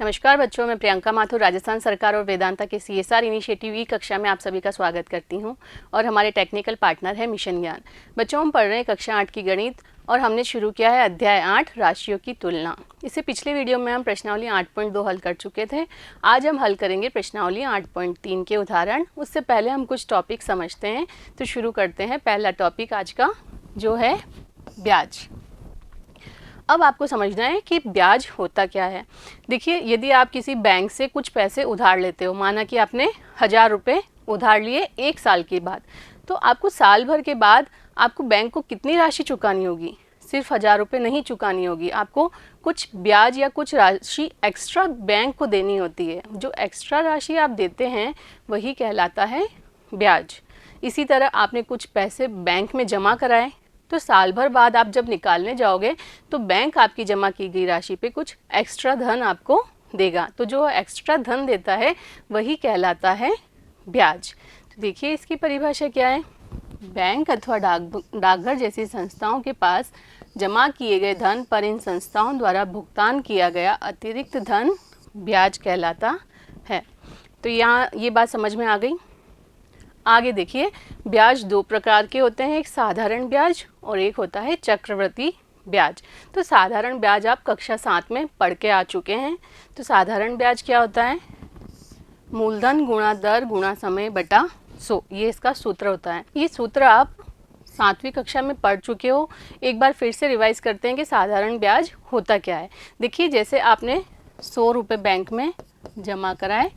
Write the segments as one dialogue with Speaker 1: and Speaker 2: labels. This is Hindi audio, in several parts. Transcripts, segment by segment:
Speaker 1: नमस्कार बच्चों, मैं प्रियंका माथुर राजस्थान सरकार और वेदांता के CSR इनिशिएटिव ई कक्षा में आप सभी का स्वागत करती हूं और हमारे टेक्निकल पार्टनर है मिशन ज्ञान। बच्चों, हम पढ़ रहे हैं कक्षा 8 की गणित और हमने शुरू किया है अध्याय 8 राशियों की तुलना। इससे पिछले वीडियो में हम प्रश्नावली 8.2 हल कर चुके थे। आज हम हल करेंगे प्रश्नावली 8.3 के उदाहरण। उससे पहले हम कुछ टॉपिक समझते हैं, तो शुरू करते हैं। पहला टॉपिक आज का जो है ब्याज। अब आपको समझना है कि ब्याज होता क्या है। देखिए, यदि आप किसी बैंक से कुछ पैसे उधार लेते हो, माना कि आपने 1000 रुपये उधार लिए 1 साल के बाद, तो आपको साल भर के बाद आपको बैंक को कितनी राशि चुकानी होगी? सिर्फ 1000 रुपये नहीं चुकानी होगी, आपको कुछ ब्याज या कुछ राशि एक्स्ट्रा बैंक को देनी होती है। जो एक्स्ट्रा राशि आप देते हैं वही कहलाता है ब्याज। इसी तरह आपने कुछ पैसे बैंक में जमा कराए, तो साल भर बाद आप जब निकालने जाओगे तो बैंक आपकी जमा की गई राशि पे कुछ एक्स्ट्रा धन आपको देगा। तो जो एक्स्ट्रा धन देता है वही कहलाता है ब्याज। तो देखिए, इसकी परिभाषा क्या है। बैंक अथवा डाकघर जैसी संस्थाओं के पास जमा किए गए धन पर इन संस्थाओं द्वारा भुगतान किया गया अतिरिक्त धन ब्याज कहलाता है। तो यहाँ ये बात समझ में आ गई। आगे देखिए, ब्याज 2 प्रकार के होते हैं, एक साधारण ब्याज और एक होता है चक्रवृद्धि ब्याज। तो साधारण ब्याज आप कक्षा 7 में पढ़ के आ चुके हैं। तो साधारण ब्याज क्या होता है? मूलधन गुणा दर गुणा समय बटा 100, ये इसका सूत्र होता है। ये सूत्र आप 7वीं कक्षा में पढ़ चुके हो। एक बार फिर से रिवाइज करते हैं कि साधारण ब्याज होता क्या है। देखिए, जैसे आपने 100 रुपये बैंक में जमा कराए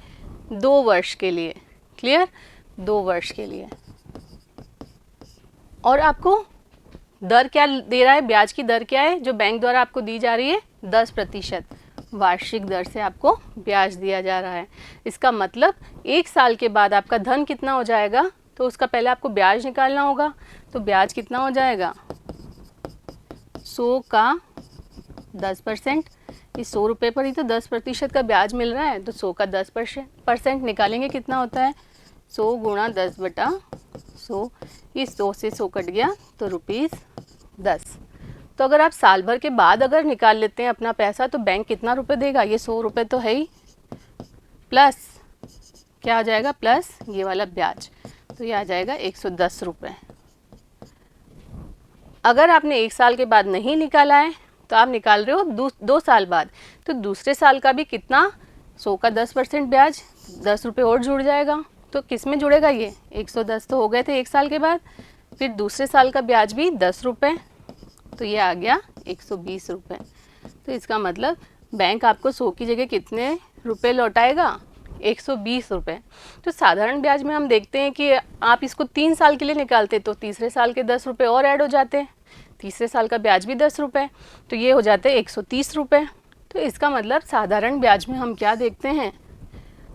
Speaker 1: 2 वर्ष के लिए, क्लियर, 2 वर्ष के लिए, और आपको दर क्या दे रहा है? ब्याज की दर क्या है जो बैंक द्वारा आपको दी जा रही है? 10% वार्षिक दर से आपको ब्याज दिया जा रहा है। इसका मतलब 1 साल के बाद आपका धन कितना हो जाएगा? तो उसका पहले आपको ब्याज निकालना होगा। तो ब्याज कितना हो जाएगा? 100 का 10%। इस 100 रुपये पर ही तो 10% का ब्याज मिल रहा है, तो 100 का 10% निकालेंगे, कितना होता है? 100 गुणा 10 बटा 100। इस 100 से 100 कट गया तो ₹10। तो अगर आप साल भर के बाद अगर निकाल लेते हैं अपना पैसा, तो बैंक कितना रुपए देगा? ये 100 रुपये तो है ही, प्लस क्या आ जाएगा? प्लस ये वाला ब्याज, तो ये आ जाएगा 110 रुपये। अगर आपने 1 साल के बाद नहीं निकाला है तो आप निकाल रहे हो 2 साल बाद, तो दूसरे साल का भी कितना? 100 का 10% ब्याज, 10 रुपये और जुड़ जाएगा। तो किस में जुड़ेगा? ये 110 तो हो गए थे 1 साल के बाद, फिर दूसरे साल का ब्याज भी 10 रुपये, तो ये आ गया 120 रुपये। तो इसका मतलब बैंक आपको 100 की जगह कितने रुपए लौटाएगा? 120 रुपये। तो साधारण ब्याज में हम देखते हैं कि आप इसको 3 साल के लिए निकालते तो तीसरे साल के 10 रुपये और ऐड हो जाते, तीसरे साल का ब्याज भी 10 रुपये, तो ये हो जाते 130 रुपये। तो इसका मतलब साधारण ब्याज में हम क्या देखते हैं?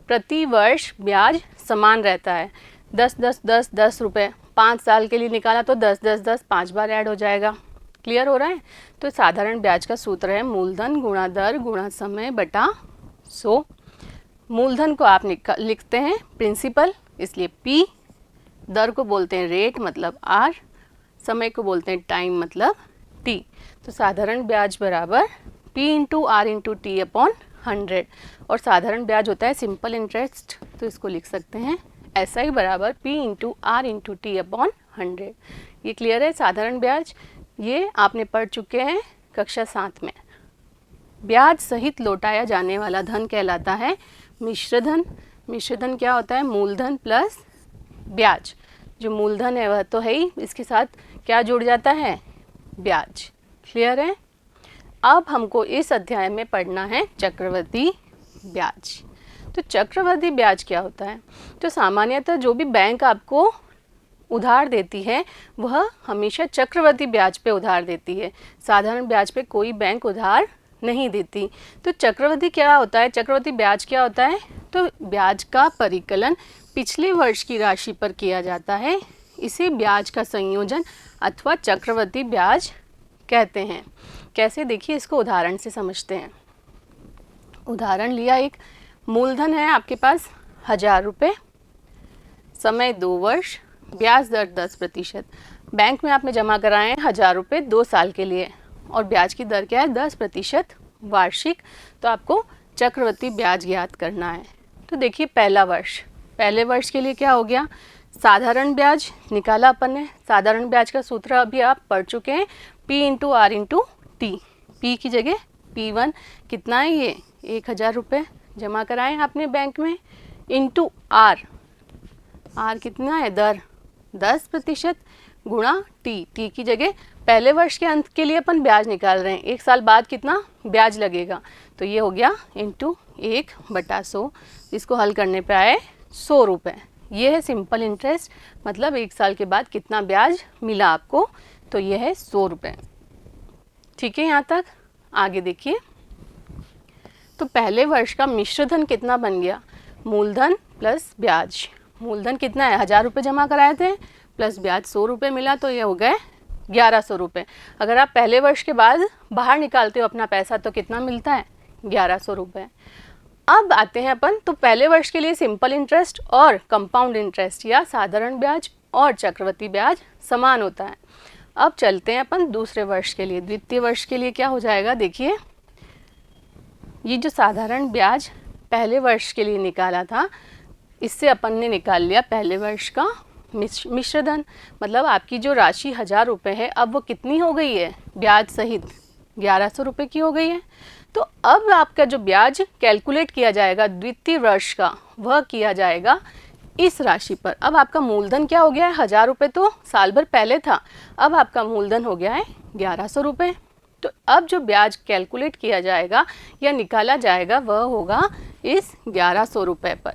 Speaker 1: प्रति वर्ष ब्याज समान रहता है। 10 रुपये 5 साल के लिए निकाला तो 10 5 बार ऐड हो जाएगा। क्लियर हो रहा है? तो साधारण ब्याज का सूत्र है मूलधन गुणा दर गुणा समय बटा 100। मूलधन को आप लिखते हैं प्रिंसिपल, इसलिए P, दर को बोलते हैं रेट मतलब R, समय को बोलते हैं टाइम मतलब T। तो साधारण ब्याज बराबर P into R into T upon 100, और साधारण ब्याज होता है सिंपल इंटरेस्ट, तो इसको लिख सकते हैं SI बराबर P into R into T upon 100। ये क्लियर है? साधारण ब्याज ये आपने पढ़ चुके हैं कक्षा 7 में। ब्याज सहित लौटाया जाने वाला धन कहलाता है मिश्र धन। मिश्र धन क्या होता है? मूलधन प्लस ब्याज। जो मूलधन है वह तो है ही, इसके साथ क्या जुड़ जाता है? ब्याज। क्लियर है? अब हमको इस अध्याय में पढ़ना है चक्रवृद्धि ब्याज। तो चक्रवृद्धि ब्याज क्या होता है? तो सामान्यतः जो भी बैंक आपको उधार देती है वह हमेशा चक्रवृद्धि ब्याज पे उधार देती है, साधारण ब्याज पे कोई बैंक उधार नहीं देती। तो चक्रवृद्धि क्या होता है? चक्रवृद्धि ब्याज क्या होता है? तो ब्याज का परिकलन पिछले वर्ष की राशि पर किया जाता है, इसे ब्याज का संयोजन अथवा चक्रवृद्धि ब्याज कहते हैं। कैसे? देखिए, इसको उदाहरण से समझते हैं। उदाहरण लिया, एक मूलधन है आपके पास 1000 रुपये, समय 2 वर्ष, ब्याज दर 10%। बैंक में आपने जमा कराए हैं 1000 रुपये 2 साल के लिए, और ब्याज की दर क्या है? 10% वार्षिक। तो आपको चक्रवृद्धि ब्याज ज्ञात करना है। तो देखिए पहला वर्ष, पहले वर्ष के लिए क्या हो गया, साधारण ब्याज निकाला अपन ने। साधारण ब्याज का सूत्र अभी आप पढ़ चुके हैं, P into R into T. P की जगह P1 कितना है, ये 1000 रुपये जमा कराएं आपने बैंक में, इंटू आर, आर कितना है, दर 10% गुणा टी। टी की जगह पहले वर्ष के अंत के लिए अपन ब्याज निकाल रहे हैं, 1 साल बाद कितना ब्याज लगेगा, तो ये हो गया इंटू 1/100। इसको हल करने पे आए 100 रुपये। ये है सिंपल इंटरेस्ट, मतलब 1 साल के बाद कितना ब्याज मिला आपको, तो ये है 100 रुपये। ठीक है, यहाँ तक। आगे देखिए, तो पहले वर्ष का मिश्रधन कितना बन गया, मूलधन प्लस ब्याज। मूलधन कितना है, 1000 रुपये जमा कराए थे प्लस ब्याज 100 रुपये मिला, तो ये हो गए 1100 रुपये। अगर आप पहले वर्ष के बाद बाहर निकालते हो अपना पैसा तो कितना मिलता है, 1100 रुपये। अब आते हैं अपन, तो पहले वर्ष के लिए सिंपल इंटरेस्ट और कंपाउंड इंटरेस्ट या साधारण ब्याज और चक्रवृद्धि ब्याज समान होता है। अब चलते हैं अपन दूसरे वर्ष के लिए, द्वितीय वर्ष के लिए क्या हो जाएगा, देखिए ये जो साधारण ब्याज पहले वर्ष के लिए निकाला था, इससे अपन ने निकाल लिया पहले वर्ष का मिश्रधन। मतलब आपकी जो राशि 1000 रुपये है, अब वो कितनी हो गई है, ब्याज सहित 1100 रुपये की हो गई है। तो अब आपका जो ब्याज कैलकुलेट किया जाएगा द्वितीय वर्ष का, वह किया जाएगा इस राशि पर। अब आपका मूलधन क्या हो गया है, 1000 रुपये तो साल भर पहले था, अब आपका मूलधन हो गया है 1100 रुपये। तो अब जो ब्याज कैलकुलेट किया जाएगा या निकाला जाएगा वह होगा इस 1100 रुपये पर।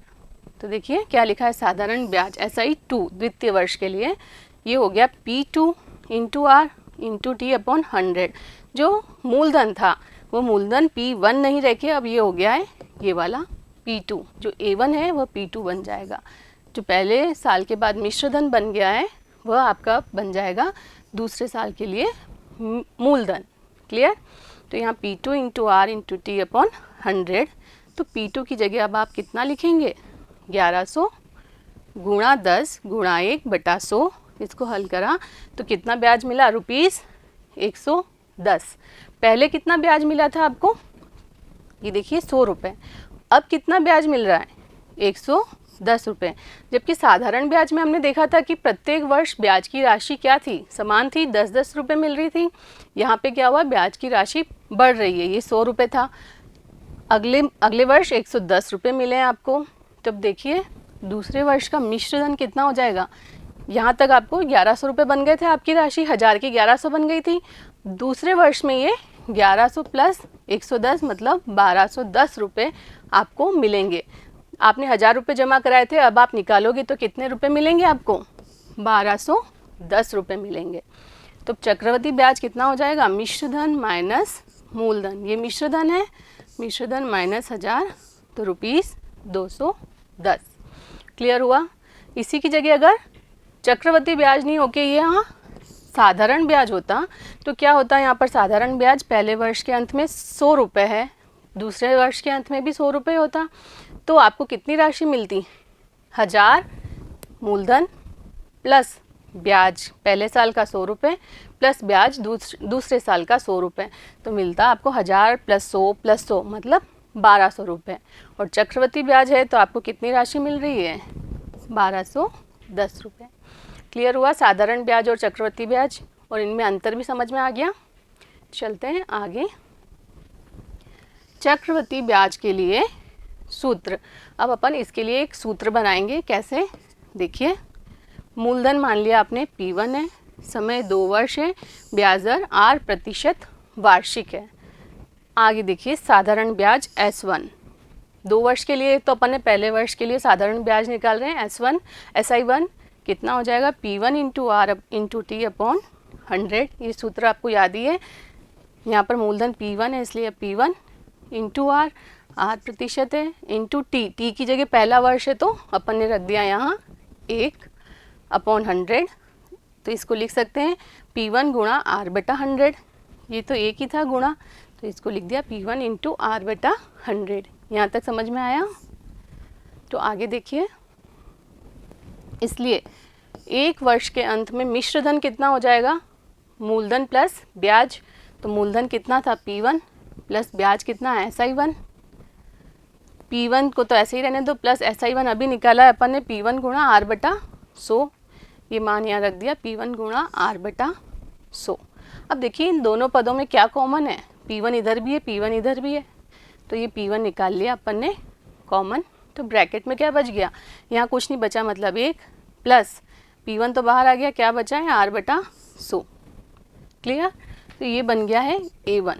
Speaker 1: तो देखिए क्या लिखा है, साधारण ब्याज SI 2 द्वितीय वर्ष के लिए, ये हो गया P2 into R into T upon 100। जो मूलधन था वो मूलधन P1 नहीं रखे, अब ये हो गया है ये वाला P2, जो A1 है वह P2 बन जाएगा। जो पहले साल के बाद मिश्रधन बन गया है वह आपका बन जाएगा दूसरे साल के लिए मूलधन। क्लियर। तो यहाँ P2 into R into T upon 100। तो P2 की जगह अब आप कितना लिखेंगे, 1100 गुणा 10 गुणा 1/100। इसको हल करा तो कितना ब्याज मिला, ₹110। पहले कितना ब्याज मिला था आपको, ये देखिए 100 रुपये। अब कितना ब्याज मिल रहा है, 110 रुपये। जबकि साधारण ब्याज में हमने देखा था कि प्रत्येक वर्ष ब्याज की राशि क्या थी, समान थी, 10-10 रुपये मिल रही थी। यहाँ पे क्या हुआ, ब्याज की राशि बढ़ रही है, ये 100 रुपये था, अगले वर्ष 110 रुपये मिले हैं आपको। तब देखिए दूसरे वर्ष का मिश्रधन कितना हो जाएगा, यहाँ तक आपको 1100 रुपये बन गए थे, आपकी राशि 1000 की 1100 बन गई थी। दूसरे वर्ष में ये 1100 प्लस 110 मतलब 1210 रुपये आपको मिलेंगे। आपने 1000 रुपये जमा कराए थे, अब आप निकालोगे तो कितने रुपए मिलेंगे आपको, 1210 रुपये मिलेंगे। तो चक्रवृद्धि ब्याज कितना हो जाएगा, मिश्रधन माइनस मूलधन। ये मिश्रधन है, मिश्रधन माइनस 1000 तो ₹210। क्लियर हुआ। इसी की जगह अगर चक्रवृद्धि ब्याज नहीं होके ये यहाँ साधारण ब्याज होता तो क्या होता है, यहाँ पर साधारण ब्याज पहले वर्ष के अंत में 100 रुपये है, दूसरे वर्ष के अंत में भी 100 रुपये होता, तो आपको कितनी राशि मिलती, 1000 मूलधन प्लस ब्याज पहले साल का 100 रुपये प्लस ब्याज दूसरे साल का 100 रुपये, तो मिलता आपको 1000 प्लस 100 प्लस 100 मतलब 1200 रुपये। और चक्रवृद्धि ब्याज है तो आपको कितनी राशि मिल रही है, 1210 रुपये। क्लियर हुआ साधारण ब्याज और चक्रवृद्धि ब्याज, और इनमें अंतर भी समझ में आ गया। चलते हैं आगे, चक्रवृद्धि ब्याज के लिए सूत्र। अब अपन इसके लिए एक सूत्र बनाएंगे, कैसे देखिए, मूलधन मान लिया आपने P1 है, समय 2 वर्ष है, ब्याज दर 8% वार्षिक है। आगे देखिए साधारण ब्याज S1 2 वर्ष के लिए, तो अपन ने पहले वर्ष के लिए साधारण ब्याज निकाल रहे हैं S1 SI1 कितना हो जाएगा, P1 into R into T upon 100। ये सूत्र आपको याद ही है। यहाँ पर मूलधन P1 है इसलिए P1 इंटू आर, 8% है, इंटू टी, टी की जगह पहला वर्ष है तो अपन ने रख दिया यहाँ 1/100। तो इसको लिख सकते हैं P1 गुणा R/100, ये तो एक ही था गुणा, तो इसको लिख दिया P1 इंटू R/100। यहाँ तक समझ में आया। तो आगे देखिए, इसलिए 1 वर्ष के अंत में मिश्रधन कितना हो जाएगा, मूलधन प्लस ब्याज। तो मूलधन कितना था P1 प्लस ब्याज कितना है SI1, P1 को तो ऐसे ही रहने दो, प्लस SI1 अभी निकाला है अपन ने, P1 गुणा R बटा 100, ये मान यहाँ रख दिया, P1 गुणा R बटा 100। अब देखिए इन दोनों पदों में क्या कॉमन है, P1 इधर भी है, P1 इधर भी है, तो ये P1 निकाल लिया अपन ने कॉमन। तो ब्रैकेट में क्या बच गया, यहाँ कुछ नहीं बचा, मतलब 1 प्लस P1 तो बाहर आ गया, क्या बचा है R बटा 100। क्लियर? तो ये बन गया है A1।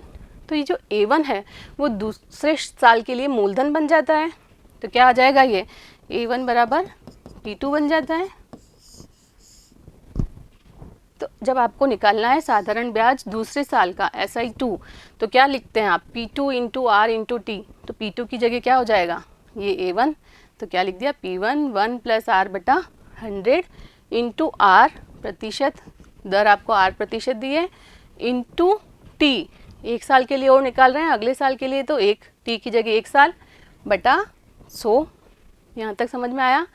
Speaker 1: तो ये जो A1 है वो दूसरे साल के लिए मूलधन बन जाता है, तो क्या आ जाएगा, ये A1 बराबर P2 बन जाता है। तो जब आपको निकालना है साधारण ब्याज दूसरे साल का SI2, तो क्या लिखते हैं आप, P2 into R into T, तो P2 की जगह क्या हो जाएगा, ये A1, तो क्या लिख दिया, P1 1 प्लस R बटा 100 इंटू R प्रतिशत, दर आपको R प्रतिशत दिए, इंटू T, एक साल के लिए और निकाल रहे हैं, अगले साल के लिए तो एक T की जगह 1 साल बटा 100। यहाँ तक समझ में आया?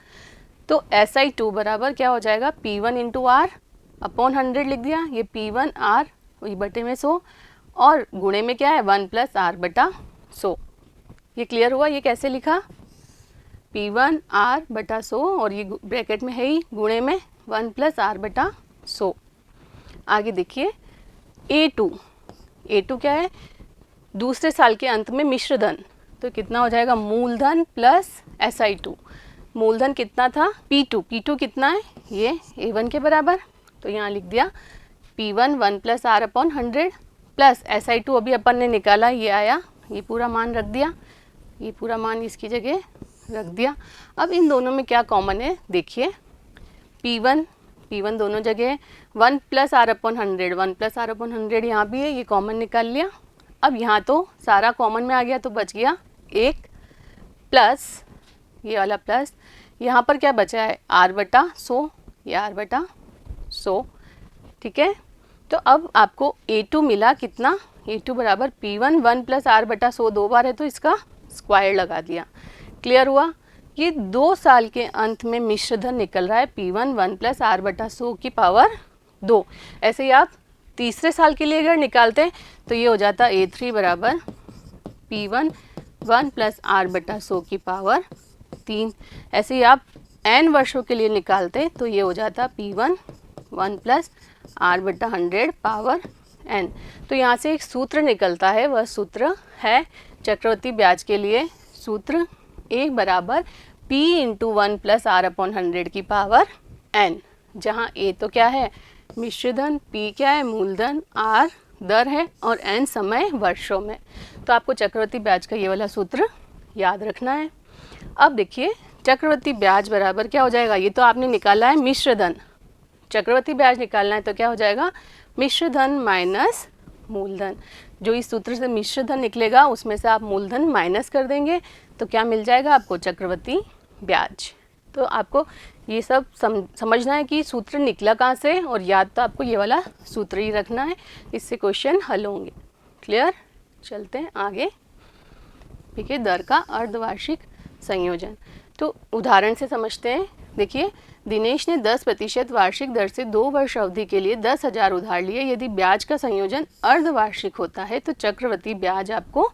Speaker 1: तो SI2 बराबर क्या हो जाएगा, P1 इंटू R अपॉन 100 लिख दिया, ये P1 R वही बटे में 100, और गुणे में क्या है 1 प्लस R बटा 100। ये क्लियर हुआ, ये कैसे लिखा, P1 R बटा 100, और ये ब्रैकेट में है ही गुणे में 1 प्लस R बटा 100। आगे देखिए A2 क्या है, दूसरे साल के अंत में मिश्र धन, तो कितना हो जाएगा, मूलधन प्लस SI2। मूलधन कितना था, P2 कितना है, ये A1 के बराबर, तो यहाँ लिख दिया P1 1 plus R upon 100 plus SI2 अभी अपन ने निकाला, ये आया, ये पूरा मान रख दिया, ये पूरा मान इसकी जगह रख दिया। अब इन दोनों में क्या कॉमन है, देखिए P1 दोनों जगह 1 plus R upon 100, 1 plus R upon 100 यहाँ भी है, ये कॉमन निकाल लिया। अब यहाँ तो सारा कॉमन में आ गया, तो बच गया 1 प्लस ये वाला प्लस, यहाँ पर क्या बचा है R बटा 100, ये R बटा 100, ठीक है। तो अब आपको A2 मिला कितना, A2 बराबर P1 1 प्लस R बटा 100 दो बार है, तो इसका स्क्वायर लगा दिया। क्लियर हुआ? ये 2 साल के अंत में मिश्र धन निकल रहा है P1 1 प्लस R बटा 100 की पावर 2। ऐसे ही आप तीसरे साल के लिए अगर निकालते तो ये हो जाता A3 बराबर P1 1 प्लस R बटा 100 की पावर 3। ऐसे ही आप n वर्षों के लिए निकालते तो ये हो जाता P1 1 प्लस R बटा 100 पावर n। तो यहाँ से एक सूत्र निकलता है, वह सूत्र है चक्रवृद्धि ब्याज के लिए, सूत्र A बराबर P into 1 plus R upon 100 की पावर n, जहाँ A तो क्या है मिश्रधन, P क्या है मूलधन, R दर है और n समय वर्षों में। तो आपको चक्रवृद्धि ब्याज का ये वाला सूत्र याद रखना है। अब देखिए चक्रवृद्धि ब्याज बराबर क्या हो जाएगा, ये तो आपने निकाला है मिश्रधन, चक्रवृद्धि ब्याज निकालना है तो क्या हो जाएगा मिश्रधन माइनस मूलधन। जो इस सूत्र से मिश्रधन निकलेगा उसमें से आप मूलधन माइनस कर देंगे तो क्या मिल जाएगा आपको चक्रवृद्धि ब्याज। तो आपको ये सब समझना है कि सूत्र निकला कहाँ से, और याद तो आपको ये वाला सूत्र ही रखना है, इससे क्वेश्चन हल होंगे। क्लियर? चलते हैं आगे। ठीक है, दर का अर्धवार्षिक संयोजन, तो उदाहरण से समझते हैं। देखिए दिनेश ने 10% वार्षिक दर से 2 वर्ष अवधि के लिए 10,000 उधार लिए। यदि ब्याज का संयोजन अर्धवार्षिक होता है तो चक्रवृद्धि ब्याज आपको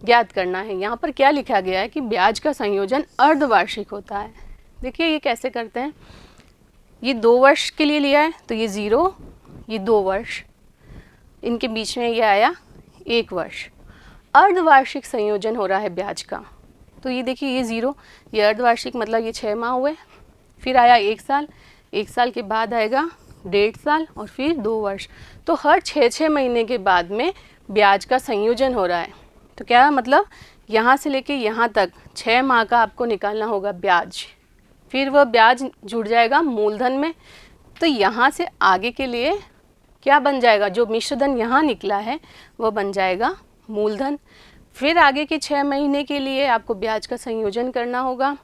Speaker 1: ज्ञात करना है। यहाँ पर क्या लिखा गया है कि ब्याज का संयोजन अर्धवार्षिक होता है। देखिए ये कैसे करते हैं, ये 2 वर्ष के लिए लिया है तो ये 0, ये 2 वर्ष, इनके बीच में ये आया 1 वर्ष। अर्धवार्षिक संयोजन हो रहा है ब्याज का, तो ये देखिए ये 0, ये अर्धवार्षिक मतलब ये 6 माह हुए, फिर आया 1 साल, 1 साल के बाद आएगा 1.5 साल और फिर 2 वर्ष। तो हर 6-6 महीने के बाद में ब्याज का संयोजन हो रहा है। तो क्या मतलब यहाँ से लेके यहाँ तक 6 माह का आपको निकालना होगा ब्याज, फिर वह ब्याज जुड़ जाएगा मूलधन में। तो यहाँ से आगे के लिए क्या बन जाएगा, जो मिश्रधन यहाँ निकला है वह बन जाएगा मूलधन। फिर आगे के 6 महीने के लिए आपको ब्याज का संयोजन करना होगा,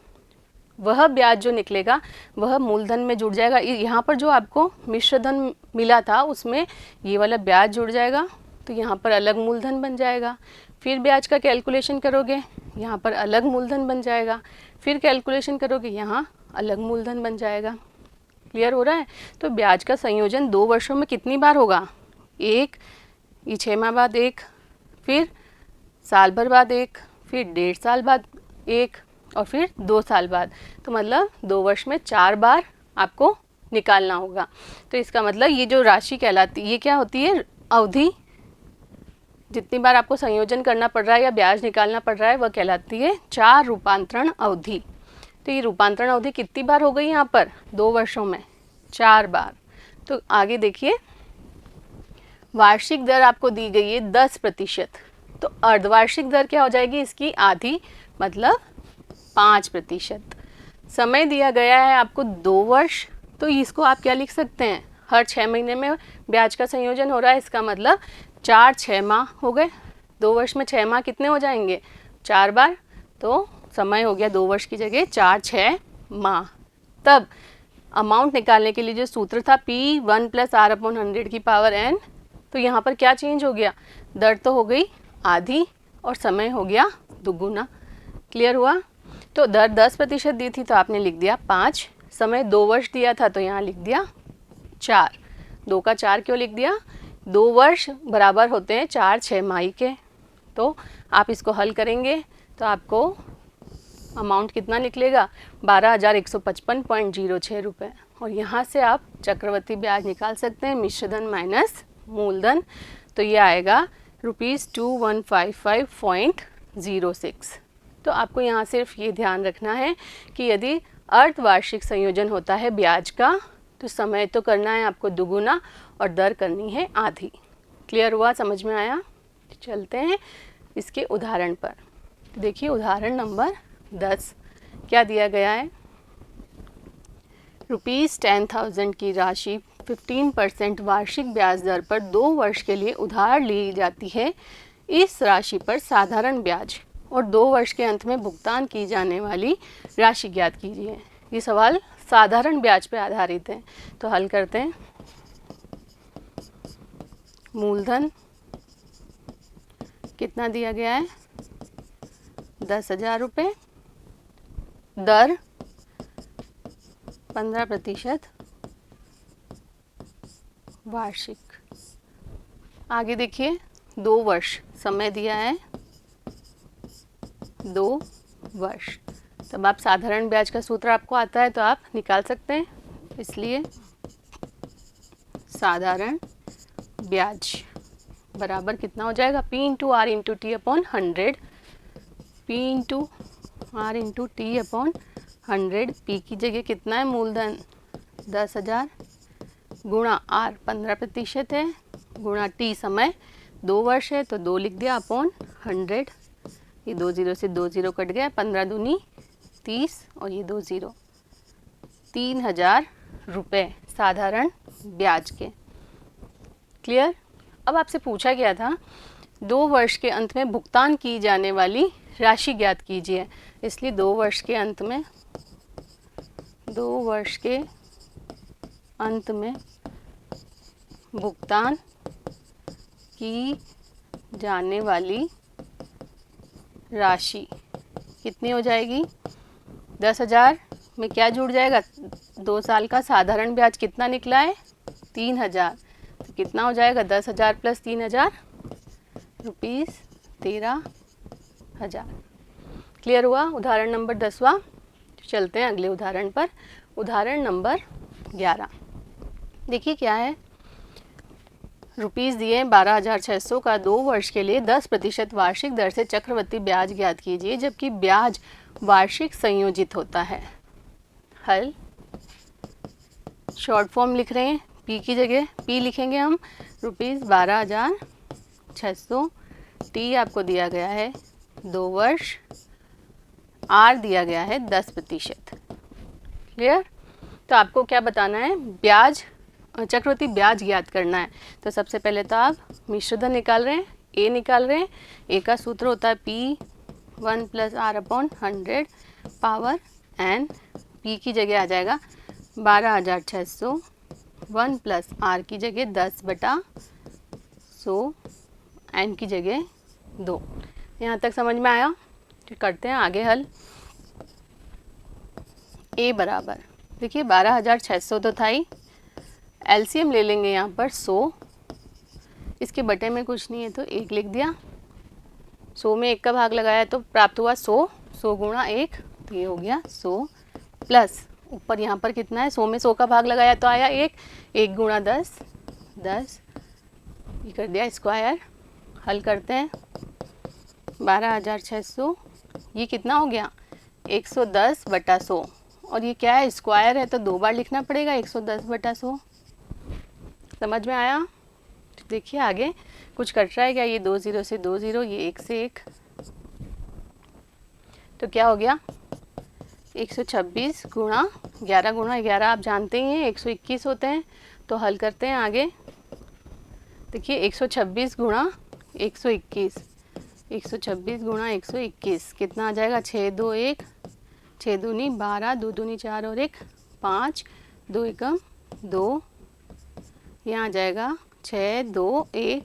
Speaker 1: वह ब्याज जो निकलेगा वह मूलधन में जुड़ जाएगा। यहाँ पर जो आपको मिश्रधन मिला था उसमें ये वाला ब्याज जुड़ जाएगा, तो यहाँ पर अलग मूलधन बन जाएगा। फिर ब्याज का कैलकुलेशन करोगे, यहाँ पर अलग मूलधन बन जाएगा, फिर कैलकुलेशन करोगे यहाँ अलग मूलधन बन जाएगा। क्लियर हो रहा है? तो ब्याज का संयोजन 2 वर्षों में कितनी बार होगा, 1, ये 6 माह बाद 1, फिर साल भर बाद 1, फिर 1.5 साल बाद एक और फिर 2 साल बाद, तो मतलब 2 वर्ष में 4 बार आपको निकालना होगा। तो इसका मतलब ये जो राशि कहलाती है ये क्या होती है, अवधि। जितनी बार आपको संयोजन करना पड़ रहा है या ब्याज निकालना पड़ रहा है वह कहलाती है 4 रूपांतरण अवधि। तो ये रूपांतरण अवधि कितनी बार हो गई यहाँ पर, 2 वर्षों में 4 बार। तो आगे देखिए, वार्षिक दर आपको दी गई है 10%, तो अर्धवार्षिक दर क्या हो जाएगी इसकी, आधी, मतलब 5%। समय दिया गया है आपको 2 वर्ष, तो इसको आप क्या लिख सकते हैं, हर 6 महीने में ब्याज का संयोजन हो रहा है, इसका मतलब 4 6 माह हो गए। 2 वर्ष में 6 माह कितने हो जाएंगे, 4 बार, तो समय हो गया 2 वर्ष की जगह 4 6 माह। तब अमाउंट निकालने के लिए जो सूत्र था P1 + R/100 की पावर n, तो यहाँ पर क्या चेंज हो गया, दर तो हो गई आधी और समय हो गया दुगुना। क्लियर हुआ। तो दर 10% दी थी तो आपने लिख दिया 5, समय 2 वर्ष दिया था तो यहाँ लिख दिया 4। 2 का 4 क्यों लिख दिया, 2 वर्ष बराबर होते हैं 4 6 माही के। तो आप इसको हल करेंगे तो आपको अमाउंट कितना निकलेगा, 12,155.06 रुपये। और यहाँ से आप चक्रवृद्धि ब्याज निकाल सकते हैं, मिश्रधन माइनस मूलधन, तो ये आएगा ₹2155.06। तो आपको यहाँ सिर्फ ये ध्यान रखना है कि यदि अर्धवार्षिक संयोजन होता है ब्याज का, तो समय तो करना है आपको दुगुना और दर करनी है आधी। क्लियर हुआ, समझ में आया। चलते हैं इसके उदाहरण पर। देखिए उदाहरण नंबर 10 क्या दिया गया है, ₹10,000 की राशि 15% वार्षिक ब्याज दर पर 2 वर्ष के लिए उधार ली जाती है। इस राशि पर साधारण ब्याज और 2 वर्ष के अंत में भुगतान की जाने वाली राशि ज्ञात कीजिए। ये सवाल साधारण ब्याज पर आधारित है, तो हल करते हैं। मूलधन कितना दिया गया है, 10,000 रुपये, दर 15% वार्षिक। आगे देखिए 2 वर्ष, समय दिया है 2 वर्ष। तब आप साधारण ब्याज का सूत्र आपको आता है तो आप निकाल सकते हैं, इसलिए साधारण ब्याज बराबर कितना हो जाएगा, P × R × T/100, P × R × T/100। P की जगह कितना है, मूलधन 10,000, गुणा R 15% है, गुणा T समय 2 वर्ष है तो 2 लिख दिया अपॉन 100। ये 2 0 से 2 0 कट गया, 15 दूनी 30 और ये 2 0, 3,000 रुपये साधारण ब्याज के। क्लियर। अब आपसे पूछा गया था 2 वर्ष के अंत में भुगतान की जाने वाली राशि ज्ञात कीजिए, इसलिए 2 वर्ष के अंत में भुगतान की जाने वाली राशि कितनी हो जाएगी, 10,000 में क्या जुड़ जाएगा, 2 साल का साधारण ब्याज कितना निकला है, 3,000, तो कितना हो जाएगा 10,000 + 3,000 13,000। क्लियर हुआ। उदाहरण नंबर 10वां। चलते हैं अगले उदाहरण पर। उदाहरण नंबर 11 देखिए क्या है, रुपीज़ दिए 12,600 का 2 वर्ष के लिए 10% वार्षिक दर से चक्रवृद्धि ब्याज ज्ञात कीजिए, जबकि ब्याज वार्षिक संयोजित होता है। हल शॉर्ट फॉर्म लिख रहे हैं, P की जगह P लिखेंगे हम, ₹12,600, T आपको दिया गया है 2 वर्ष, R दिया गया है 10%। क्लियर। तो आपको क्या बताना है, ब्याज चक्रवृद्धि ब्याज ज्ञात करना है। तो सबसे पहले तो आप मिश्रधन निकाल रहे हैं, A निकाल रहे हैं। A का सूत्र होता है P1 + R/100 power n। P की जगह आ जाएगा 12,600, 1 + R की जगह 10/100, n की जगह 2। यहाँ तक समझ में आया। तो करते हैं आगे हल। A बराबर, देखिए 12,600 तो था ही, एलसीएम ले लेंगे यहाँ पर 100, इसके बटे में कुछ नहीं है तो 1 लिख दिया, 100 में 1 का भाग लगाया तो प्राप्त हुआ 100, 100 गुणा 1, तो ये हो गया 100 प्लस ऊपर यहाँ पर कितना है, 100 में 100 का भाग लगाया तो आया 1, 1 गुणा 10, 10, ये कर दिया स्क्वायर। हल करते हैं, 12,600, ये कितना हो गया 110/100, और ये क्या है स्क्वायर है तो 2 बार लिखना पड़ेगा 110/100। समझ में आया? देखिए आगे कुछ कट रहा है क्या, ये 2 0 से 2 0, ये 1 से 1, तो क्या हो गया 126 गुणा 11 गुणा 11 आप जानते ही हैं 121 होते हैं। तो हल करते हैं आगे, देखिए 126 गुणा 121, 126 गुणा 121 कितना आ जाएगा, 6 2 1, 6 दूनी 12, 2 दूनी 4 और 1 5, 2 एकम 2, यहाँ आ जाएगा 6 2 1,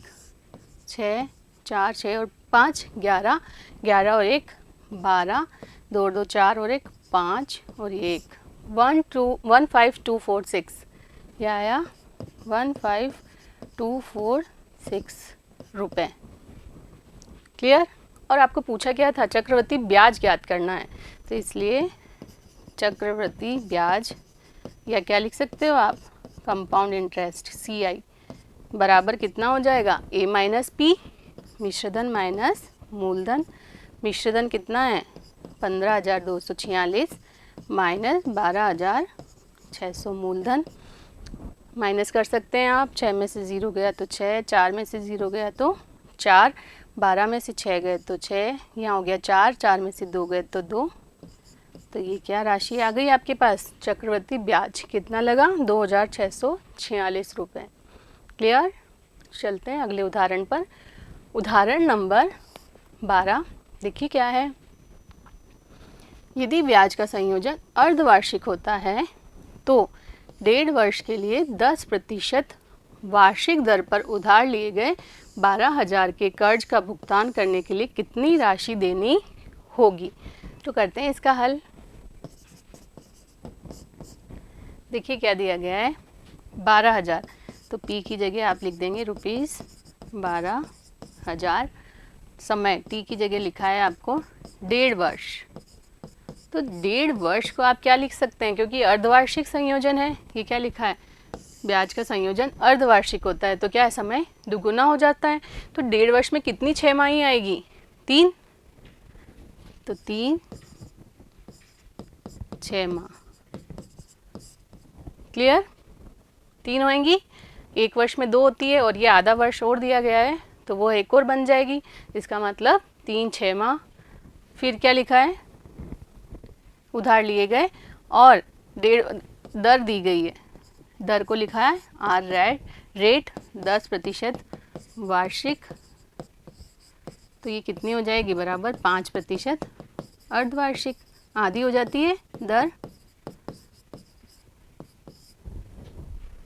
Speaker 1: 6 4 6 और 5 11, 11 और 1 12, 2 2 4 और 1 5 और ये 1 15246, यह आया 15246 रुपये। क्लियर? और आपको पूछा गया था चक्रवृद्धि ब्याज ज्ञात करना है, तो इसलिए चक्रवृद्धि ब्याज या क्या लिख सकते हो आप, कंपाउंड इंटरेस्ट CI बराबर कितना हो जाएगा, A माइनस P, मिश्रधन माइनस मूलधन। मिश्रधन कितना है 15,246 माइनस 12,600 मूलधन। माइनस कर सकते हैं आप, 6 में से 0 गया तो 6, 4 में से 0 गया तो 4, 12 में से 6 गए तो 6, यहाँ हो गया 4, 4 में से 2 गए तो 2, तो ये क्या राशि आ गई आपके पास, चक्रवृद्धि ब्याज कितना लगा 2,646 रुपये। क्लियर? चलते हैं अगले उदाहरण पर। उदाहरण नंबर 12, देखिए क्या है, यदि ब्याज का संयोजन अर्धवार्षिक होता है तो 1.5 वर्ष के लिए 10% वार्षिक दर पर उधार लिए गए 12,000 के कर्ज का भुगतान करने के लिए कितनी राशि देनी होगी। तो करते हैं इसका हल। देखिए क्या दिया गया है 12,000, तो P की जगह आप लिख देंगे ₹12,000। समय T की जगह लिखा है आपको 1.5 वर्ष, तो 1.5 वर्ष को आप क्या लिख सकते हैं, क्योंकि अर्धवार्षिक संयोजन है, ये क्या लिखा है ब्याज का संयोजन अर्धवार्षिक होता है, तो क्या है समय दुगुना हो जाता है। तो 1.5 वर्ष में कितनी 6 माही आएगी, 3, तो 3 6 माह। क्लियर? 3 होंगी, 1 वर्ष में 2 होती है और ये आधा वर्ष और दिया गया है तो वो एक और बन जाएगी, इसका मतलब 3 6 माह। फिर क्या लिखा है, उधार लिए गए और दर दी गई है, दर को लिखा है R रेट 10% वार्षिक, तो ये कितनी हो जाएगी बराबर 5% अर्धवार्षिक, आधी हो जाती है दर।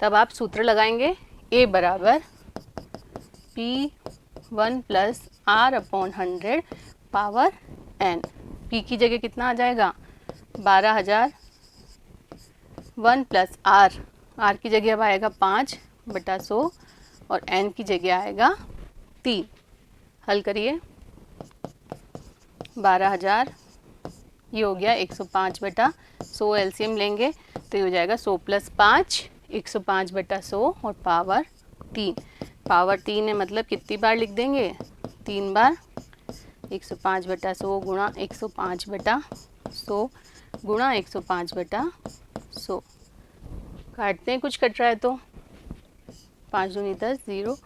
Speaker 1: तब आप सूत्र लगाएंगे A बराबर P1 + R/100 power n। P की जगह कितना आ जाएगा 12,000, 1 + R की जगह अब आएगा 5/100 और n की जगह आएगा 3। हल करिए, 12,000 ये हो गया 105/100, एलसीएम लेंगे तो ये हो जाएगा 100 + 5 105/100 और पावर 3। पावर 3 है मतलब कितनी बार लिख देंगे, 3 बार। 105/100 गुणा 105/100 गुणा 105/100, काटते हैं, कुछ कट रहा है तो 5 दूनी 10 0,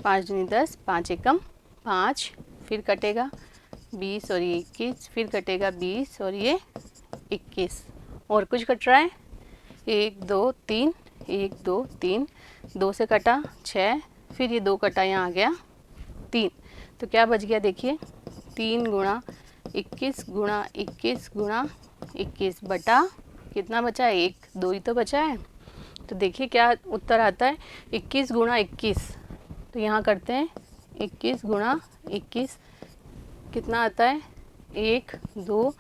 Speaker 1: 5 दूनी 10, 5 एकम 5, फिर कटेगा 20 और ये 21, फिर कटेगा 20 और ये 21, और कुछ कट रहा है 1 2 3, 1 2 3, 2 से कटा 6, फिर ये 2 कटा यहाँ आ गया 3, तो क्या बच गया देखिए 3 गुणा 21 गुणा 21 गुणा 21 बटा कितना बचा है 1, 2 ही तो बचा है। तो देखिए क्या उत्तर आता है 21 गुणा 21, तो यहाँ करते हैं 21 गुणा 21 कितना आता है 1 2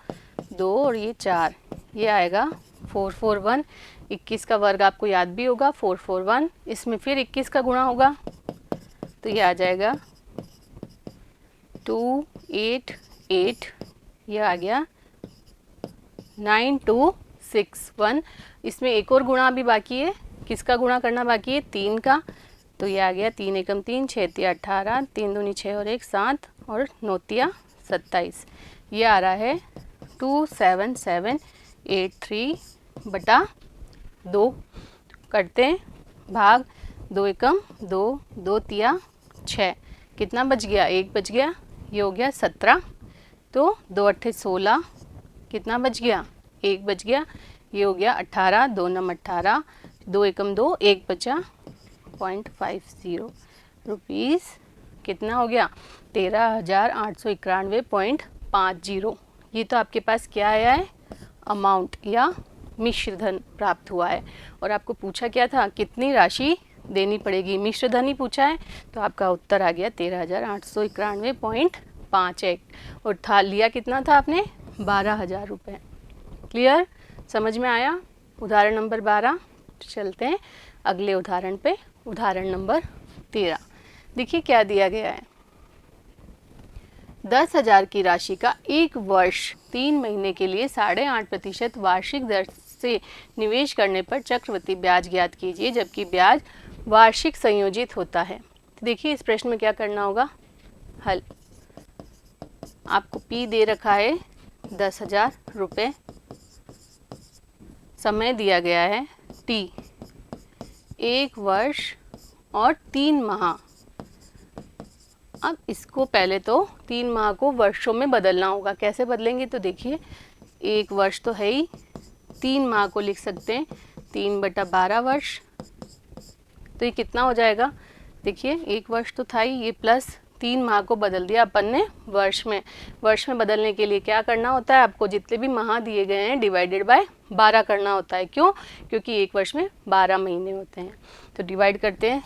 Speaker 1: 2 और ये 4, ये आएगा 441। 21 का वर्ग आपको याद भी होगा 441, इसमें फिर 21 का गुणा होगा तो ये आ जाएगा 288, ये आ गया 9261। इसमें एक और गुणा अभी बाकी है, किसका गुणा करना बाकी है? 3 का। तो ये आ गया 3 एकम 3, 6 तिया 18, 3 दूनी 6 और 1 7 और 9 तिया 27। ये आ रहा है 27783/2। करते हैं भाग, 2 एकम 2, 2 तिया 6, कितना बच गया? 1 बच गया, ये हो गया 17। तो 2 अट्ठे 16, कितना बच गया? 1 बच गया, ये हो गया 18, 2 नम 18, 2 एकम 2, 1 बचा 0.50 रुपीज़। कितना हो गया? 13,891.50। ये तो आपके पास क्या आया है? अमाउंट या मिश्र धन प्राप्त हुआ है। और आपको पूछा क्या था? कितनी राशि देनी पड़ेगी? मिश्र धन ही पूछा है, तो आपका उत्तर आ गया 13,891.51। और था लिया कितना था आपने? 12,000 रुपये। क्लियर? समझ में आया? उदाहरण नंबर 12। चलते हैं अगले उदाहरण पे। उदाहरण नंबर 13। देखिए क्या दिया गया है। 10,000 की राशि का 1 वर्ष 3 महीने के लिए 8.5% वार्षिक दर से निवेश करने पर चक्रवृद्धि ब्याज ज्ञात कीजिए, जबकि ब्याज वार्षिक संयोजित होता है। तो देखिए इस प्रश्न में क्या करना होगा। हल, आपको P दे रखा है 10,000 रुपये, समय दिया गया है T 1 वर्ष और 3 माह। अब इसको पहले तो 3 माह को वर्षों में बदलना होगा। कैसे बदलेंगे? तो देखिए 1 वर्ष तो है ही, 3 माह को लिख सकते हैं 3/12 वर्ष। तो ये कितना हो जाएगा? देखिए 1 वर्ष तो था ही, ये प्लस 3 माह को बदल दिया अपन ने वर्ष में। वर्ष में बदलने के लिए क्या करना होता है? आपको जितने भी माह दिए गए हैं डिवाइडेड बाय 12 करना होता है। क्यों? क्योंकि एक वर्ष में 12 महीने होते हैं। तो डिवाइड करते हैं,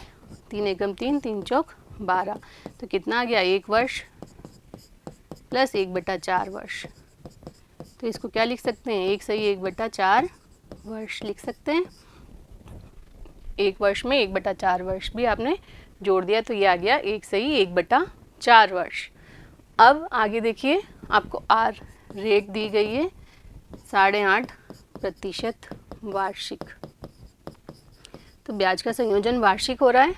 Speaker 1: 3 एकम 3, 3 चौक 12। तो कितना आ गया? 1 वर्ष प्लस 1/4 वर्ष। तो इसको क्या लिख सकते हैं? 1 सही 1/4 वर्ष लिख सकते हैं। 1 वर्ष में 1/4 वर्ष भी आपने जोड़ दिया, तो ये आ गया 1 सही 1/4 वर्ष। अब आगे देखिए, आपको आर रेट दी गई है 8.5% वार्षिक। तो ब्याज का संयोजन वार्षिक हो रहा है।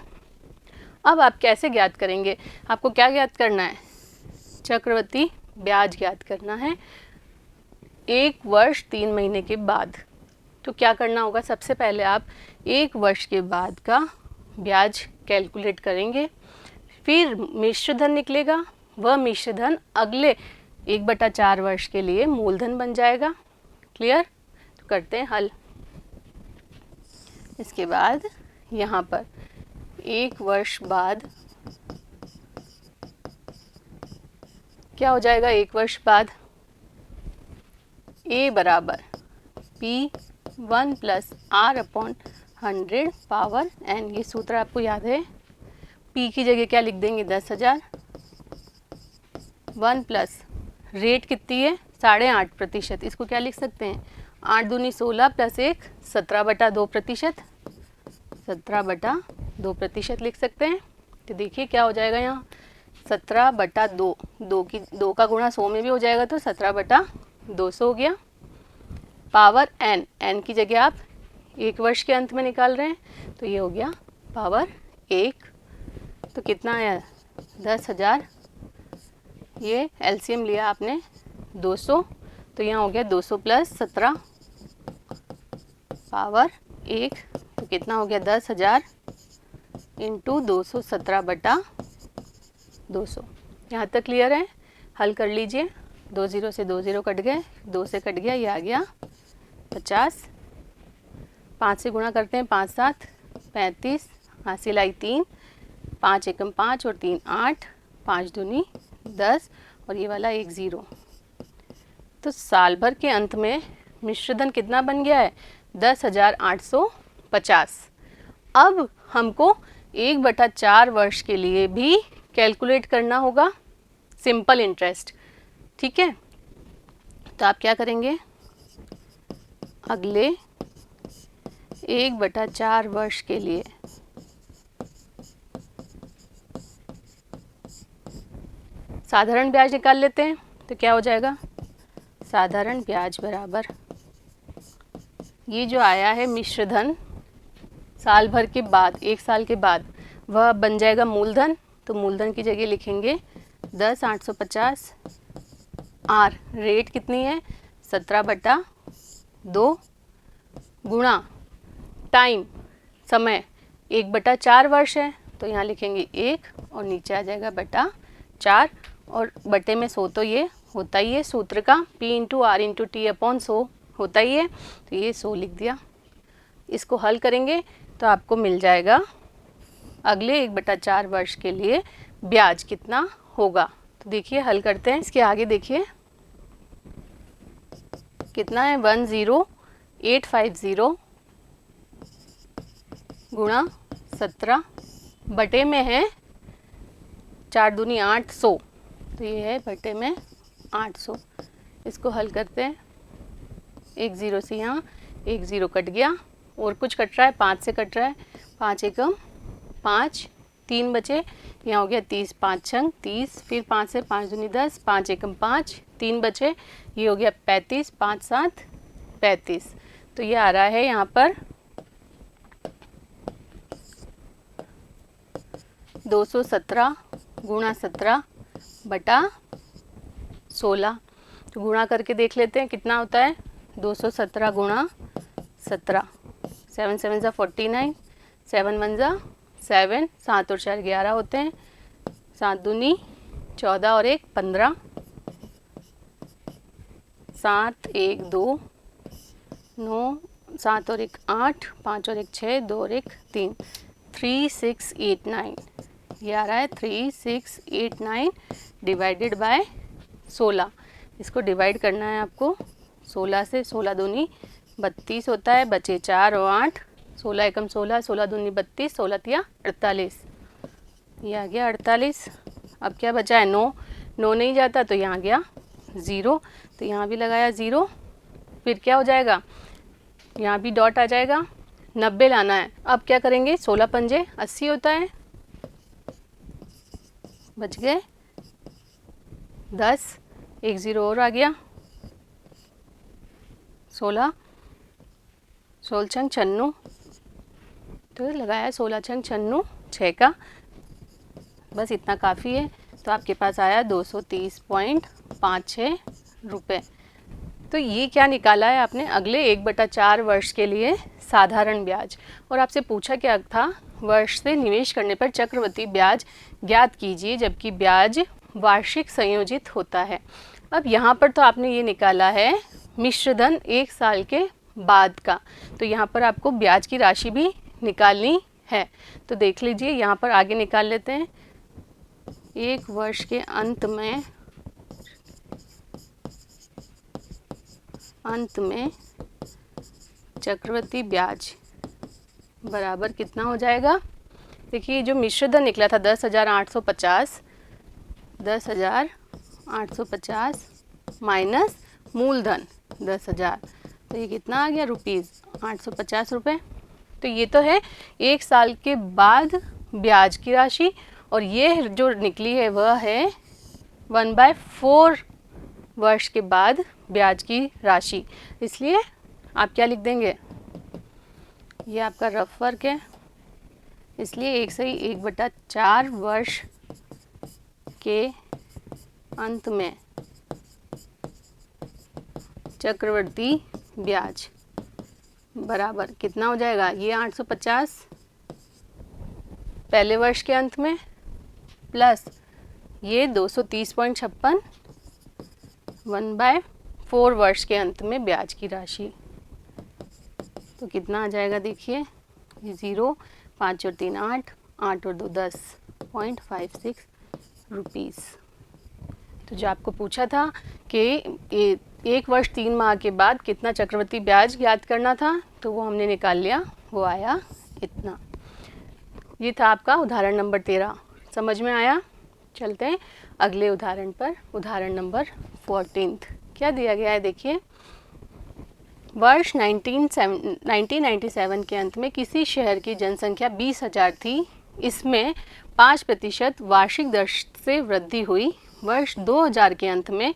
Speaker 1: अब आप कैसे ज्ञात करेंगे? आपको क्या ज्ञात करना है? चक्रवृद्धि ब्याज ज्ञात करना है 1 वर्ष 3 महीने के बाद। तो क्या करना होगा? सबसे पहले आप 1 वर्ष के बाद का ब्याज कैलकुलेट करेंगे, फिर मिश्र धन निकलेगा। वह मिश्र धन अगले 1/4 वर्ष के लिए मूलधन बन जाएगा। क्लियर? तो करते हैं हल। इसके बाद यहाँ पर 1 वर्ष बाद क्या हो जाएगा? 1 वर्ष बाद A बराबर P1 + R/100 पावर n। ये सूत्र आपको याद है। P की जगह क्या लिख देंगे? 10,000। 1 प्लस रेट कितनी है? 8.5%। इसको क्या लिख सकते हैं? 8 दूनी 16 प्लस 1 17/2%। 17/2% लिख सकते हैं। तो देखिए क्या हो जाएगा यहाँ? 17/2, 2 का गुणा 100 में भी हो जाएगा, तो 17/200 हो गया। पावर n, n की जगह आप 1 वर्ष के अंत में निकाल रहे हैं, तो ये हो गया पावर 1। तो कितना आया? 10,000। ये एलसीएम लिया आपने 200, तो यहाँ हो गया 200 + 17 पावर 1। तो कितना हो गया? 10,000 × 200, 17/200। यहाँ तक क्लियर है? हल कर लीजिए। 2 0 से 2 0 कट गए, 2 से कट गया, ये आ गया 50। 5 से गुणा करते हैं, 5 7 35, हासिल आई 3, 5 एकम 5 और 3 8, 5 दूनी 10 और ये वाला 1 0। तो साल भर के अंत में मिश्रधन कितना बन गया है? 10,850। अब हमको 1/4 वर्ष के लिए भी कैलकुलेट करना होगा सिंपल इंटरेस्ट। ठीक है, तो आप क्या करेंगे? अगले 1/4 वर्ष के लिए साधारण ब्याज निकाल लेते हैं। तो क्या हो जाएगा? साधारण ब्याज बराबर, ये जो आया है मिश्र धन साल भर के बाद, 1 साल के बाद, वह बन जाएगा मूलधन। तो मूलधन की जगह लिखेंगे 10,850। आर रेट कितनी है 17/2 गुणा टाइम समय 1/4 वर्ष है, तो यहाँ लिखेंगे 1 और नीचे आ जाएगा बटा 4 और बटे में 100 तो ये होता ही है सूत्र का, P × R × T अपॉन 100 होता ही है, तो ये 100 लिख दिया। इसको हल करेंगे तो आपको मिल जाएगा अगले 1/4 वर्ष के लिए ब्याज कितना होगा। तो देखिए हल करते हैं। इसके आगे देखिए कितना है 10850 गुणा 17 बटे में है 4 दूनी 800, तो ये है बटे में 800। इसको हल करते हैं, 1 0 से यहाँ 1 0 कट गया और कुछ कट रहा है 5 से कट रहा है, 5 एकम 5, 3 बचे, यहाँ हो गया 30, 5 छंग 30, फिर 5 से 5 दूनी 10, 5 एकम 5, 3 बचे, ये हो गया 35, 5 7 35। तो ये आ रहा है यहाँ पर 217 गुणा 17 बटा 16। तो गुणा करके देख लेते हैं कितना होता है 217 गुणा 17, 7 7 ज़ा 49, 7 1 ज़ा 7, 7 और 4 11 होते हैं, 7 दूनी 14 और 1 15, 7 1 2 9, 7 और 1 8, 5 और 1 6, 2 और 1 3, 3 6 8 9, ये आ रहा है 3 6 8 9 डिवाइडेड बाय 16। इसको डिवाइड करना है आपको 16 से, 16 दूनी 32 होता है, बचे 4 और 8, 16 एकम 16, 16 दूनी 32, 16 तिया 48, ये आ गया 48। अब क्या बचा है 9, 9 नहीं जाता तो यहाँ गया 0, तो यहाँ भी लगाया 0, फिर क्या हो जाएगा यहाँ भी डॉट आ जाएगा, 90 लाना है। अब क्या करेंगे 16 पंजे 80 होता है, बच गए 10, 1 0 और आ गया, 16 16 छंग 96, तो लगाया 16 छंग 96 6 का, बस इतना काफ़ी है। तो आपके पास आया 230.56 रुपये। तो ये क्या निकाला है आपने अगले 1/4 वर्ष के लिए साधारण ब्याज, और आपसे पूछा क्या था वर्ष से निवेश करने पर चक्रवृद्धि ब्याज ज्ञात कीजिए, जबकि ब्याज वार्षिक संयोजित होता है। अब यहाँ पर तो आपने ये निकाला है मिश्रधन 1 साल के बाद का, तो यहाँ पर आपको ब्याज की राशि भी निकालनी है। तो देख लीजिए यहाँ पर आगे निकाल लेते हैं। 1 वर्ष के अंत में चक्रवृद्धि ब्याज बराबर कितना हो जाएगा। देखिए जो मिश्रधन निकला था 10,850, 10,850 माइनस मूलधन 10,000, तो ये कितना आ गया रुपीज़ 850 रुपये। तो ये तो है 1 साल के बाद ब्याज की राशि, और ये जो निकली है वह है 1/4 वर्ष के बाद ब्याज की राशि। इसलिए आप क्या लिख देंगे, ये आपका रफ वर्क है, इसलिए 1 से 1/4 वर्ष के अंत में चक्रवृद्धि ब्याज बराबर कितना हो जाएगा, ये 850 पहले वर्ष के अंत में प्लस ये 230.56 1/4 वर्ष के अंत में ब्याज की राशि। तो कितना आ जाएगा देखिए, ये 0, 5 और 3 8, 8 और 2 10.56 रुपीज़। तो जो आपको पूछा था कि 1 वर्ष 3 माह के बाद कितना चक्रवृद्धि ब्याज ज्ञात करना था, तो वो हमने निकाल लिया, वो आया इतना। ये था आपका उदाहरण नंबर 13। समझ में आया? चलते हैं अगले उदाहरण पर। उदाहरण नंबर 14 क्या दिया गया है देखिए। वर्ष 1997 के अंत में किसी शहर की जनसंख्या 20,000 थी। इसमें 5% वार्षिक दर से वृद्धि हुई। वर्ष 2000 के अंत में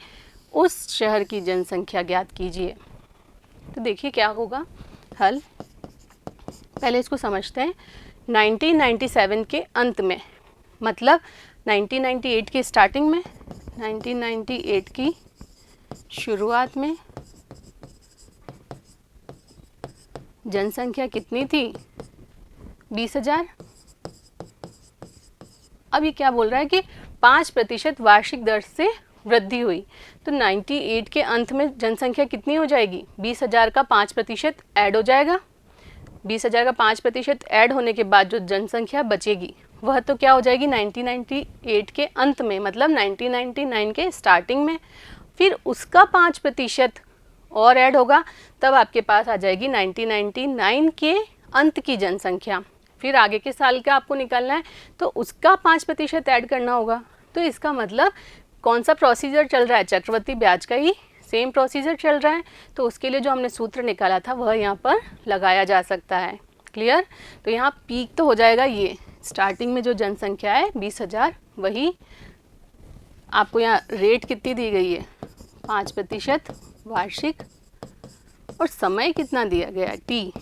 Speaker 1: उस शहर की जनसंख्या ज्ञात कीजिए। तो देखिए क्या होगा हल। पहले इसको समझते हैं। 1997 के अंत में, मतलब 1998 की स्टार्टिंग में, 1998 की शुरुआत में जनसंख्या कितनी थी? 20,000। अब ये क्या बोल रहा है कि 5% वार्षिक दर से वृद्धि हुई। तो 98 के अंत में जनसंख्या कितनी हो जाएगी? 20,000 का 5% ऐड हो जाएगा। 20,000 का 5% ऐड होने के बाद जो जनसंख्या बचेगी वह तो क्या हो जाएगी? 1998 के अंत में, मतलब 1999 के स्टार्टिंग में। फिर उसका 5% और ऐड होगा, तब आपके पास आ जाएगी 1999 के अंत की जनसंख्या। फिर आगे के साल का आपको निकालना है तो उसका 5% ऐड करना होगा। तो इसका मतलब कौन सा प्रोसीजर चल रहा है? चक्रवृद्धि ब्याज का ही सेम प्रोसीजर चल रहा है। तो उसके लिए जो हमने सूत्र निकाला था वह यहाँ पर लगाया जा सकता है। क्लियर? तो यहाँ पीक तो हो जाएगा, ये स्टार्टिंग में जो जनसंख्या है 20,000, वही आपको यहाँ रेट कितनी दी गई है? 5% वार्षिक। और समय कितना दिया गया है? टी।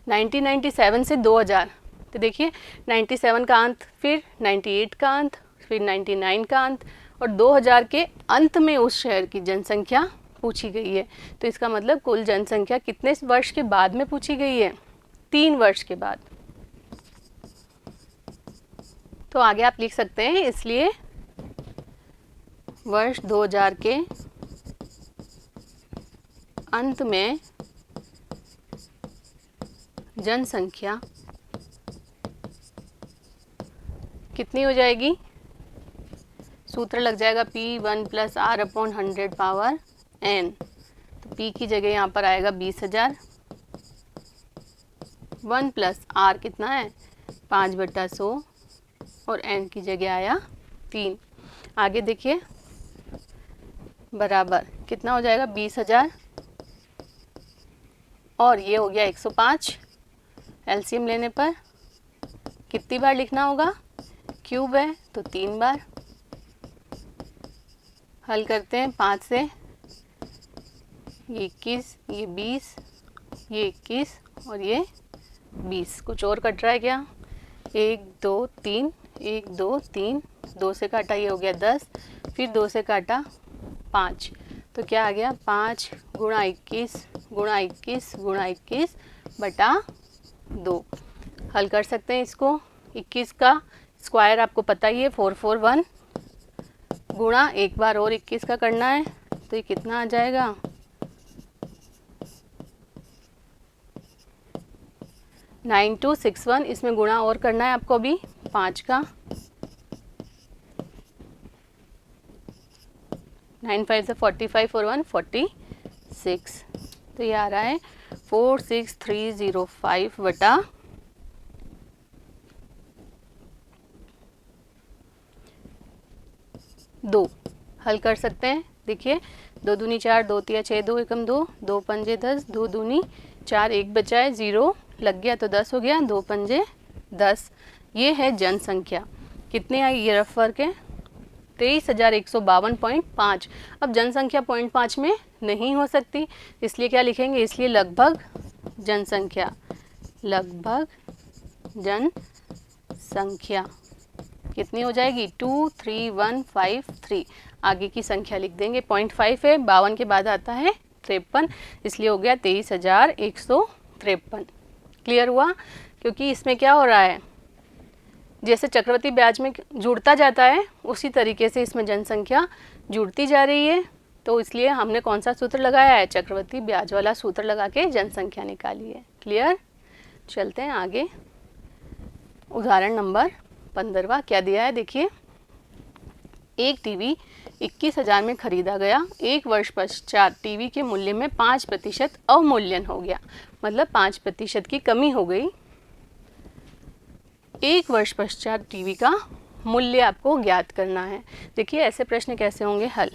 Speaker 1: 1997 से 2000। तो देखिए 97 का अंत, फिर 98 का अंत, फिर 99 का अंत, और 2000 के अंत में उस शहर की जनसंख्या पूछी गई है। तो इसका मतलब कुल जनसंख्या कितने वर्ष के बाद में पूछी गई है? 3 वर्ष के बाद। तो आगे आप लिख सकते हैं, इसलिए वर्ष 2000 के अंत में जनसंख्या कितनी हो जाएगी? सूत्र लग जाएगा P1 + R/100 पावर n। तो P की जगह यहाँ पर आएगा 20,000, 1 + R कितना है? 5/100, और n की जगह आया 3। आगे देखिए बराबर कितना हो जाएगा? 20,000 और ये हो गया 105। एलसीएम लेने पर कितनी बार लिखना होगा? क्यूब है तो 3 बार। हल करते हैं 5 से। ये 21, ये 20, ये 21 और ये 20। कुछ और कट रहा है क्या? 1 2 3, 1 2 3, 2 से काटा ये हो गया 10, फिर 2 से काटा 5। तो क्या आ गया? 5 × 21 × 21 × 21 बटा 2। हल कर सकते हैं इसको। 21 का स्क्वायर आपको पता ही है 441, गुणा एक बार और 21 का करना है, तो ये कितना आ जाएगा? 9261। इसमें गुणा और करना है आपको अभी 5 का। 9 5 से 45 और 1 46। तो ये आ रहा है 46305 बटा 2। हल कर सकते हैं। देखिए 2 दूनी 4, 2 तिया 6, 2 एकम 2, 2 पंजे 10, 2 दूनी 4, 1 बचा है, 0 लग गया तो 10 हो गया, 2 पंजे 10। ये है जनसंख्या। कितने आई? ये रफ वर्क है 23,152.5। अब जनसंख्या 0.5 में नहीं हो सकती, इसलिए क्या लिखेंगे? इसलिए लगभग जनसंख्या, लगभग जनसंख्या कितनी हो जाएगी? 23153। आगे की संख्या लिख देंगे। 0.5 है, 52 के बाद आता है 53, इसलिए हो गया 23,153। क्लियर हुआ? क्योंकि इसमें क्या हो रहा है, जैसे चक्रवृद्धि ब्याज में जुड़ता जाता है उसी तरीके से इसमें जनसंख्या जुड़ती जा रही है। तो इसलिए हमने कौन सा सूत्र लगाया है? चक्रवृद्धि ब्याज वाला सूत्र लगा के जनसंख्या निकाली है। क्लियर? चलते हैं आगे। उदाहरण नंबर 15वां क्या दिया है? देखिए, एक टीवी 21,000 में खरीदा गया। 1 वर्ष पश्चात टीवी के मूल्य में 5% अवमूल्यन हो गया, मतलब 5% की कमी हो गई। 1 वर्ष पश्चात टीवी का मूल्य आपको ज्ञात करना है। देखिए ऐसे प्रश्न कैसे होंगे हल।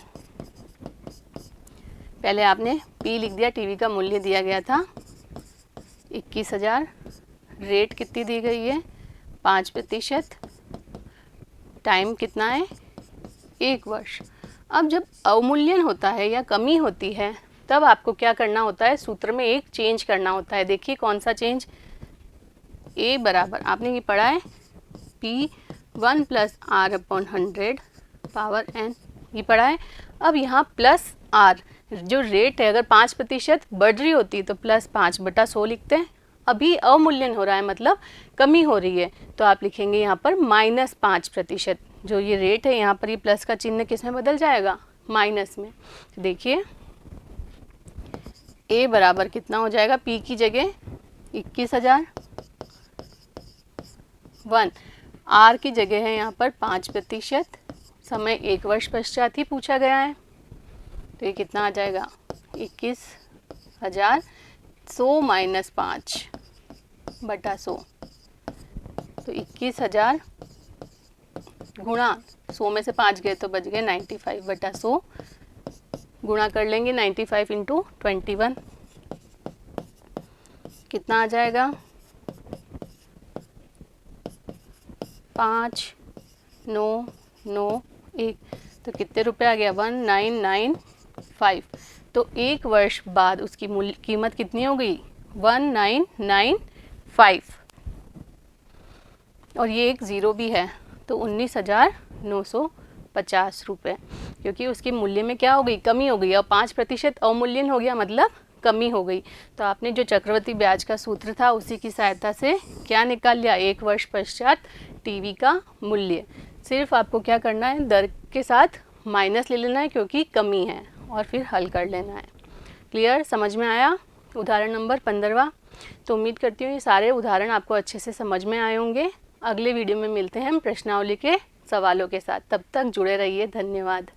Speaker 1: पहले आपने P लिख दिया, टीवी का मूल्य दिया गया था 21,000, रेट कितनी दी गई है? 5%, टाइम कितना है? 1 वर्ष। अब जब अवमूल्यन होता है या कमी होती है तब आपको क्या करना होता है, सूत्र में एक चेंज करना होता है। देखिए कौन सा चेंज, ए बराबर आपने ये पढ़ा है P1 + R/100 पावर n, ये पढ़ा है। अब यहाँ प्लस R जो रेट है, अगर 5% बढ़ रही होती तो +5/100 लिखते हैं। अभी अवमूल्यन हो रहा है मतलब कमी हो रही है, तो आप लिखेंगे यहाँ पर -5%। जो ये रेट है यहाँ पर ये प्लस का चिन्ह किस में बदल जाएगा, माइनस में। तो देखिए ए बराबर कितना हो जाएगा, पी की जगह 21,000, 1 आर की जगह है यहाँ पर 5%, समय 1 वर्ष पश्चात ही पूछा गया है, तो ये कितना आ जाएगा 21,000, 100 - 5/100, तो 21,000 गुणा 100 में से 5 गए तो बच गए 95/100, गुणा कर लेंगे 95 × 21, कितना आ जाएगा 5,991, तो कितने रुपए आ गया 1995। तो 1 वर्ष बाद उसकी कीमत कितनी हो गई 1995, और ये एक ज़ीरो भी है तो 19,950 रुपये, क्योंकि उसके मूल्य में क्या हो गई, कमी हो गई। और 5% अवमूल्यन हो गया मतलब कमी हो गई। तो आपने जो चक्रवृद्धि ब्याज का सूत्र था उसी की सहायता से क्या निकाल लिया, 1 वर्ष पश्चात टीवी का मूल्य। सिर्फ आपको क्या करना है, दर के साथ माइनस ले लेना है क्योंकि कमी है, और फिर हल कर लेना है। क्लियर, समझ में आया उदाहरण नंबर 15वां। तो उम्मीद करती हूँ ये सारे उदाहरण आपको अच्छे से समझ में आए होंगे। अगले वीडियो में मिलते हैं हम प्रश्नावली के सवालों के साथ, तब तक जुड़े रहिए। धन्यवाद।